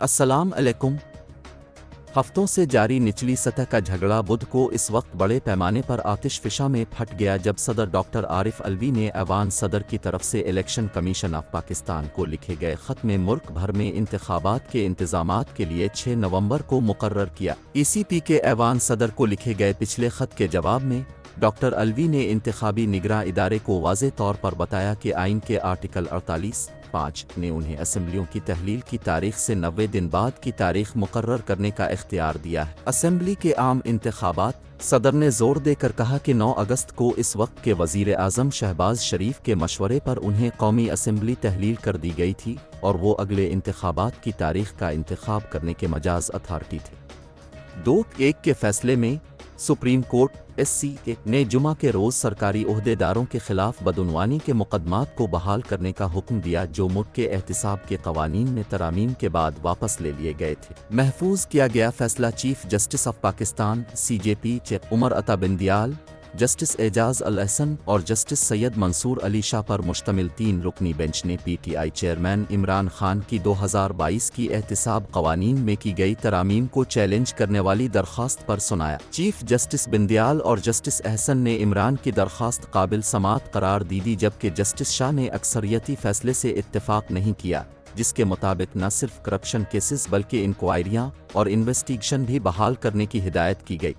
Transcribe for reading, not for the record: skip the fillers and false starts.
अस्सलाम अलैकुम। हफ्तों से जारी निचली सतह का झगड़ा बुध को इस वक्त बड़े पैमाने पर आतिशफिशा में फट गया जब सदर डॉक्टर आरिफ अलवी ने ऐवान सदर की तरफ से इलेक्शन कमीशन ऑफ पाकिस्तान को लिखे गए खत में मुल्क भर में इंतखाबात के इंतजामात के लिए 6 नवंबर को मुकर्रर किया। ECP के ऐवान सदर को लिखे गए पिछले खत के जवाब में डॉक्टर अलवी ने इंतखाबी निगरां इदारे को वाज़े तौर पर बताया कि आइन के आर्टिकल 48(5) ने उन्हें असेंबलियों की तहलील की तारीख से 90 दिन बाद की तारीख मुकर्रर करने का इख्तियार दिया है। असेंबली के आम इंतखाबात, सदर ने जोर देकर कहा कि 9 अगस्त को इस वक्त के वज़ीर आज़म शहबाज शरीफ के मशवरे पर उन्हें कौमी असेंबली तहलील कर दी गई थी और वो अगले इंतखाबात की तारीख का इंतखाब करने के मजाज अथॉरिटी थे। 2-1 के फैसले में सुप्रीम कोर्ट SC ने जुमा के रोज़ सरकारी ओहदेदारों के खिलाफ बदउनवानी के मुकदमात को बहाल करने का हुक्म दिया जो मुल्क के एहतिसाब के कवानीन में तरामीम के बाद वापस ले लिए गए थे। महफूज किया गया फैसला chief justice of Pakistan CJP Umar Ata Bandial, justice Ijaz al Ahsan और जस्टिस सैयद मंसूर अली शाह पर मुश्तमिल 3 रुकनी बेंच ने PTI चेयरमैन इमरान खान की 2022 की एहतिसाब कवानीन में की गई तरामीम को चैलेंज करने वाली दरख्वास्त पर सुनाया। चीफ जस्टिस बिंदियाल और जस्टिस अहसन ने इमरान की दरख्वास्त काबिल समाअत करार दी जबकि जस्टिस शाह ने अक्सरियती फैसले से इत्तेफाक नहीं किया जिसके मुताबिक न सिर्फ करप्शन केसेस बल्कि इंक्वायरियां और इन्वेस्टिगेशन भी बहाल करने की हिदायत की गई।